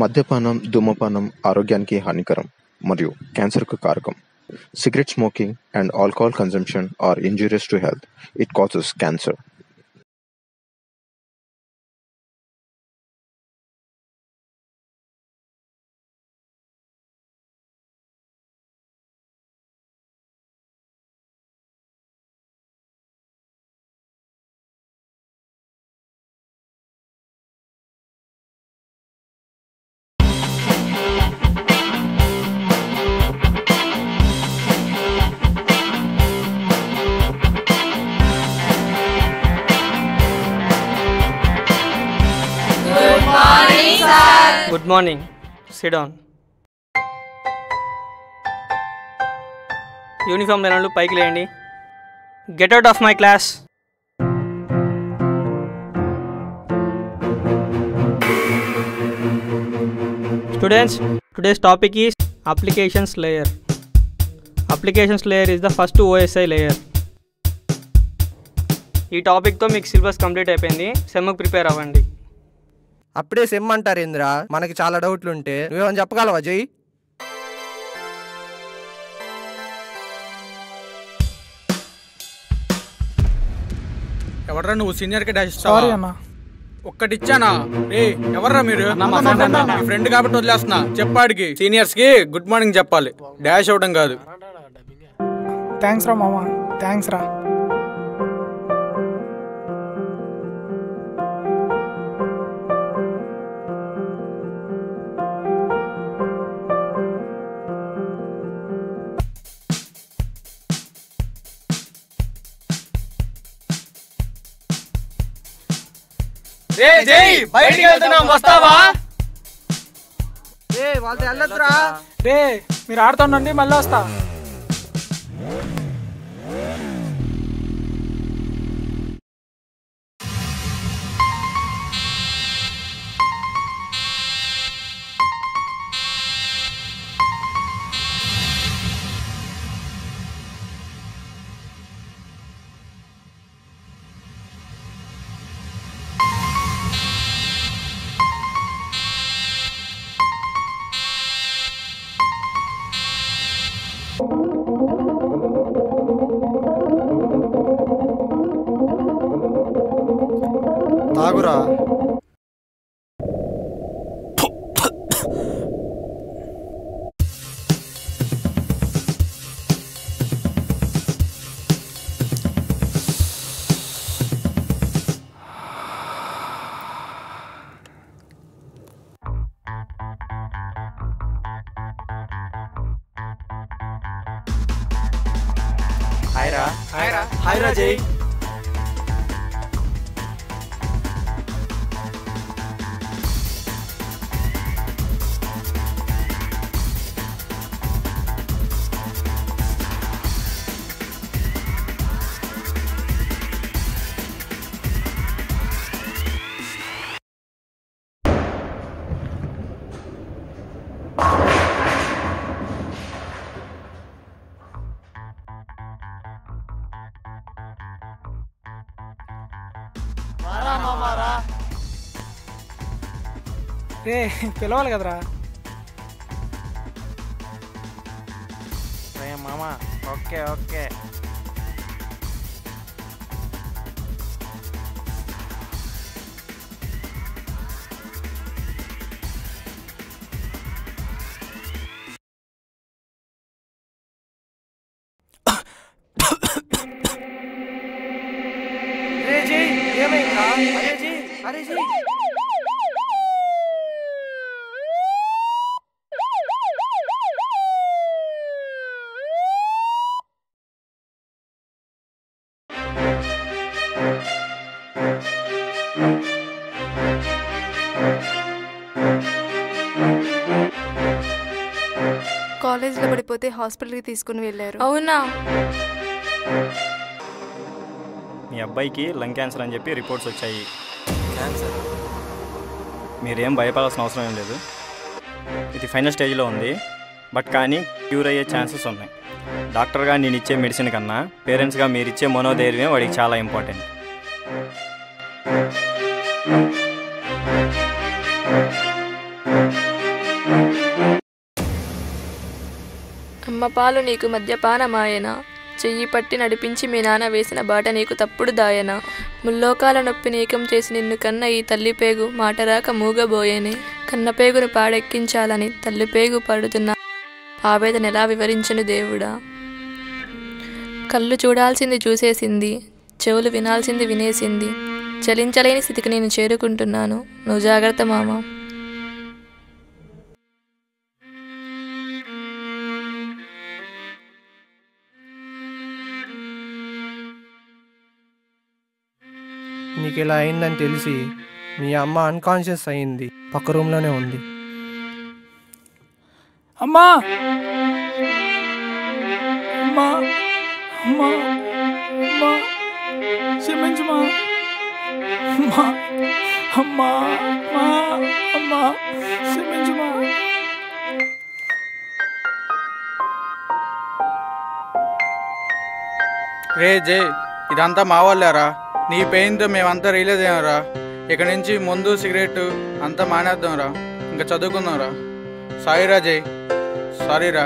మద్యపానం, ధూమపానం ఆరోగ్యానికి హానికరం మరియు క్యాన్సర్‌కు కారకం. Cigarette smoking and alcohol consumption are injurious to health. It causes cancer. Good morning. Sit down. Uniform లేని వాళ్ళు పైకి లేండి. Get out of my class. Students, today's topic is applications layer. Applications layer is the first OSI layer. ఈ టాపిక్తో మీకు syllabus complete అయిపోయింది. సెమ్కి prepare అవ్వండి. అప్పుడే సెమ్ అంటారు ఇంద్రా, మనకి చాలా డౌట్లు ఉంటే నువ్వేమని చెప్పగలవా జై? ఎవర్రా నువ్వు సీనియర్కి డాష్ ఇస్తావా? ఒక్కటిచ్చానా? ఎవర్రా మీరు? మీ ఫ్రెండ్ కాబట్టి వదిలేస్తున్నా. చెప్పాడికి సీనియర్స్ కి గుడ్ మార్నింగ్ చెప్పాలి, డాష్ అవ్వడం కాదు. థ్యాంక్స్ రా మామ, థ్యాంక్స్ రా. రే జై, బయటికి వెళ్తున్నాం, వస్తావా? వాళ్ళతో వెళ్ళొద్దురా. రే మీరు ఆడుతుండండి, మళ్ళీ వస్తా. తాగురా. హాయ్ రా జై. రే పిలవాలి కదరా. మామా ఓకే ఓకే. రే జై, ఏమైందా? అరే జై. కాలేజ్లో పడిపోతే హాస్పిటల్కి తీసుకుని వెళ్ళారు. అవునా? మీ అబ్బాయికి లంగ్ క్యాన్సర్ అని చెప్పి రిపోర్ట్స్ వచ్చాయి. మీరేం భయపడాల్సిన అవసరం ఏం లేదు. ఇది ఫైనల్ స్టేజ్లో ఉంది, బట్ కానీ క్యూర్ అయ్యే ఛాన్సెస్ ఉన్నాయి. డాక్టర్గా నేను ఇచ్చే మెడిసిన్ కన్నా పేరెంట్స్గా మీరు ఇచ్చే మనోధైర్యం వాడికి చాలా ఇంపార్టెంట్. పాలు నీకు మద్యపానమాయన, చెయ్యి పట్టి నడిపించి మీ నాన్న వేసిన బాట నీకు తప్పుడు దాయన, ముల్లోకాల నొప్పి నీకం చేసి నిన్ను కన్న ఈ తల్లిపేగు మాటరాక మూగబోయేనే, కన్నపేగును పాడెక్కించాలని తల్లిపేగు పడుతున్న ఆవేదన ఎలా వివరించను దేవుడా. కళ్ళు చూడాల్సింది చూసేసింది, చెవులు వినాల్సింది వినేసింది, చలించలేని స్థితికి నేను చేరుకుంటున్నాను, నువ్వు జాగ్రత్త మామ. నీకు ఇలా అయిందని తెలిసి మీ అమ్మ అన్కాన్షియస్ అయింది, పక్క రూమ్లోనే ఉంది. అమ్మా అమ్మా అమ్మా అమ్మా క్షమించమా అమ్మా అమ్మా అమ్మా అమ్మా క్షమించమా. రే జై, ఇదంతా మా వాళ్ళేరా. నీ పెయిన్తో మేమంతా రియలైజ్ అయ్యారా. ఇక నుంచి ముందు సిగరెట్ అంతా మానేద్దాంరా, ఇంకా చదువుకుందాంరా. సారీరా జై, సారీరా.